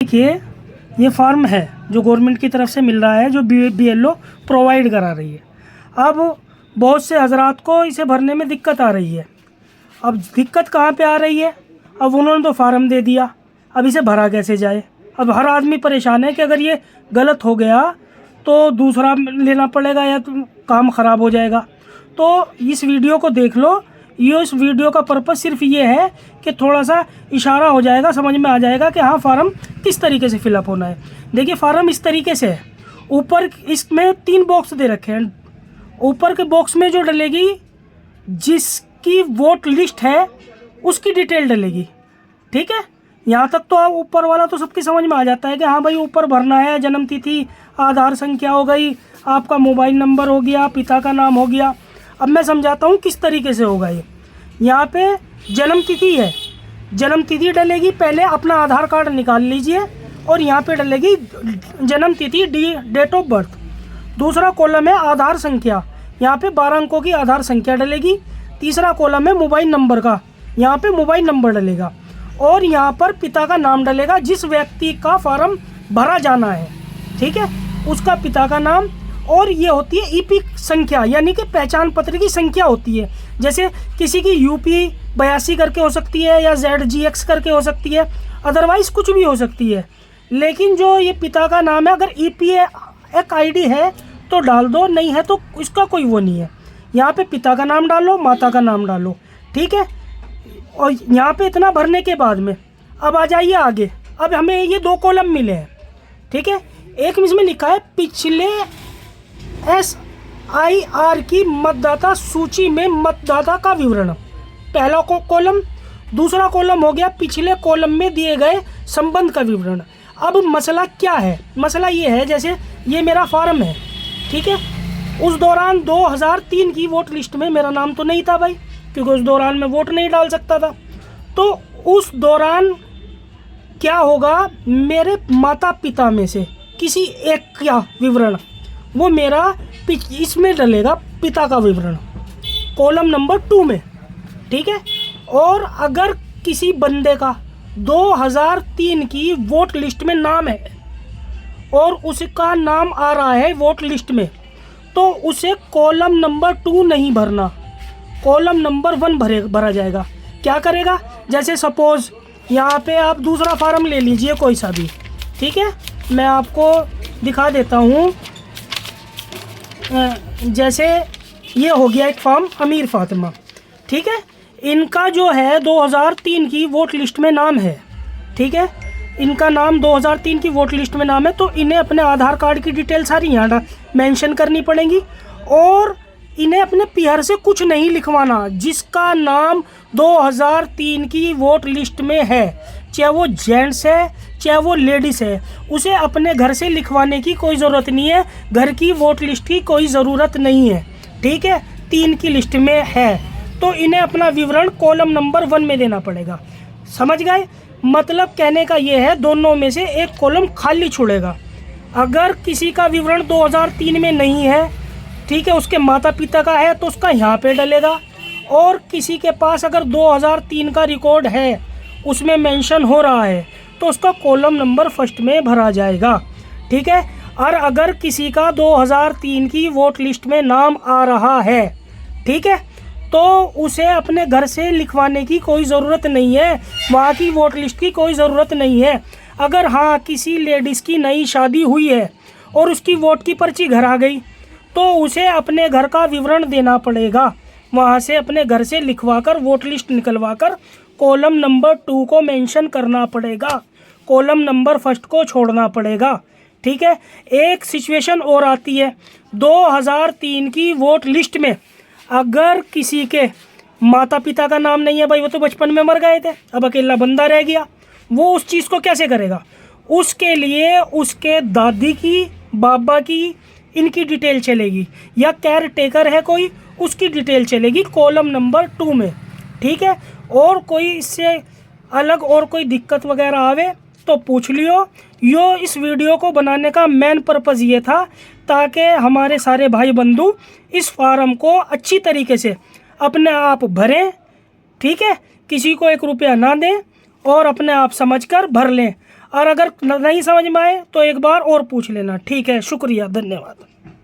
देखिए ये फार्म है जो गवर्नमेंट की तरफ से मिल रहा है, जो BLO प्रोवाइड करा रही है। अब बहुत से हजरात को इसे भरने में दिक्कत आ रही है। अब दिक्कत कहाँ पे आ रही है? अब उन्होंने तो फार्म दे दिया, अब इसे भरा कैसे जाए? अब हर आदमी परेशान है कि अगर ये गलत हो गया तो दूसरा लेना पड़ेगा या तो काम ख़राब हो जाएगा। तो इस वीडियो को देख लो। इस वीडियो का पर्पज़ सिर्फ ये है कि थोड़ा सा इशारा हो जाएगा, समझ में आ जाएगा कि हाँ फार्म किस तरीके से फिलअप होना है। देखिए फार्म इस तरीके से है, ऊपर इसमें 3 बॉक्स दे रखे हैं। ऊपर के बॉक्स में जो डलेगी, जिसकी वोट लिस्ट है उसकी डिटेल डलेगी, ठीक है। यहाँ तक तो ऊपर वाला तो सबकी समझ में आ जाता है कि हाँ भाई ऊपर भरना है, जन्म तिथि, आधार संख्या हो गई, आपका मोबाइल नंबर हो गया, पिता का नाम हो गया। अब मैं समझाता हूँ किस तरीके से होगा ये। यहाँ पे जन्म तिथि है, जन्म तिथि डलेगी। पहले अपना आधार कार्ड निकाल लीजिए और यहाँ पे डलेगी जन्म तिथि, डेट ऑफ बर्थ। दूसरा कॉलम है आधार संख्या, यहाँ पे 12 अंकों की आधार संख्या डलेगी। तीसरा कॉलम है मोबाइल नंबर का, यहाँ पे मोबाइल नंबर डलेगा। और यहाँ पर पिता का नाम डलेगा, जिस व्यक्ति का फार्म भरा जाना है, ठीक है, उसका पिता का नाम। और ये होती है ईपी संख्या, यानी कि पहचान पत्र की संख्या होती है। जैसे किसी की UP 82 करके हो सकती है या ZGX करके हो सकती है, अदरवाइज कुछ भी हो सकती है। लेकिन जो ये पिता का नाम है, अगर EPF ID है तो डाल दो, नहीं है तो इसका कोई वो नहीं है। यहाँ पे पिता का नाम डालो, माता का नाम डालो, ठीक है। और यहाँ पे इतना भरने के बाद में अब आ जाइए आगे। अब हमें ये 2 कॉलम मिले हैं, ठीक है। एक में इसमें लिखा है पिछले SIR की मतदाता सूची में मतदाता का विवरण, पहला कॉलम। दूसरा कॉलम हो गया पिछले कॉलम में दिए गए संबंध का विवरण। अब मसला क्या है? मसला ये है, जैसे ये मेरा फार्म है, ठीक है। उस दौरान 2003 की वोट लिस्ट में मेरा नाम तो नहीं था भाई, क्योंकि उस दौरान मैं वोट नहीं डाल सकता था। तो उस दौरान क्या होगा, मेरे माता पिता में से किसी एक का विवरण वो मेरा इसमें डलेगा, पिता का विवरण, कॉलम नंबर 2 में, ठीक है। और अगर किसी बंदे का 2003 की वोट लिस्ट में नाम है और उसका नाम आ रहा है वोट लिस्ट में, तो उसे कॉलम नंबर 2 नहीं भरना, कॉलम नंबर 1 भरा जाएगा। क्या करेगा? जैसे सपोज यहाँ पे आप दूसरा फार्म ले लीजिए कोई सा भी, ठीक है। मैं आपको दिखा देता हूँ। जैसे ये हो गया एक फॉर्म अमीर फातिमा, ठीक है। इनका जो है 2003 की वोट लिस्ट में नाम है, ठीक है। इनका नाम 2003 की वोट लिस्ट में नाम है, तो इन्हें अपने आधार कार्ड की डिटेल सारी यहाँ मेंशन करनी पड़ेगी। और इन्हें अपने पीहर से कुछ नहीं लिखवाना। जिसका नाम 2003 की वोट लिस्ट में है, चाहे वो जेंट्स है चाहे वो लेडीज़ है, उसे अपने घर से लिखवाने की कोई ज़रूरत नहीं है, घर की वोट लिस्ट की कोई ज़रूरत नहीं है, ठीक है। 3 की लिस्ट में है तो इन्हें अपना विवरण कॉलम नंबर 1 में देना पड़ेगा। समझ गए? मतलब कहने का ये है, दोनों में से एक कॉलम खाली छोड़ेगा। अगर किसी का विवरण 2003 में नहीं है, ठीक है, उसके माता पिता का है तो उसका यहाँ पे डलेगा। और किसी के पास अगर 2003 का रिकॉर्ड है, उसमें मेंशन हो रहा है, तो उसका कॉलम नंबर 1 में भरा जाएगा, ठीक है। और अगर किसी का 2003 की वोट लिस्ट में नाम आ रहा है, ठीक है, तो उसे अपने घर से लिखवाने की कोई ज़रूरत नहीं है, वहाँ की वोट लिस्ट की कोई ज़रूरत नहीं है। अगर हाँ किसी लेडीज़ की नई शादी हुई है और उसकी वोट की पर्ची घर आ गई, तो उसे अपने घर का विवरण देना पड़ेगा, वहाँ से अपने घर से लिखवा कर वोट लिस्ट निकलवा कर कॉलम नंबर 2 को मेंशन करना पड़ेगा, कॉलम नंबर 1 को छोड़ना पड़ेगा, ठीक है। एक सिचुएशन और आती है, 2003 की वोट लिस्ट में अगर किसी के माता पिता का नाम नहीं है, भाई वो तो बचपन में मर गए थे, अब अकेला बंदा रह गया, वो उस चीज़ को कैसे करेगा? उसके लिए उसके दादी की, बाबा की, इनकी डिटेल चलेगी, या केयर टेकर है कोई, उसकी डिटेल चलेगी कॉलम नंबर 2 में, ठीक है। और कोई इससे अलग और कोई दिक्कत वगैरह आवे तो पूछ लियो। यो इस वीडियो को बनाने का मेन पर्पज़ ये था ताकि हमारे सारे भाई बंधु इस फार्म को अच्छी तरीके से अपने आप भरें, ठीक है, किसी को 1 रुपया ना दें और अपने आप समझकर भर लें। और अगर नहीं समझ में आए तो एक बार और पूछ लेना। ठीक है, शुक्रिया, धन्यवाद।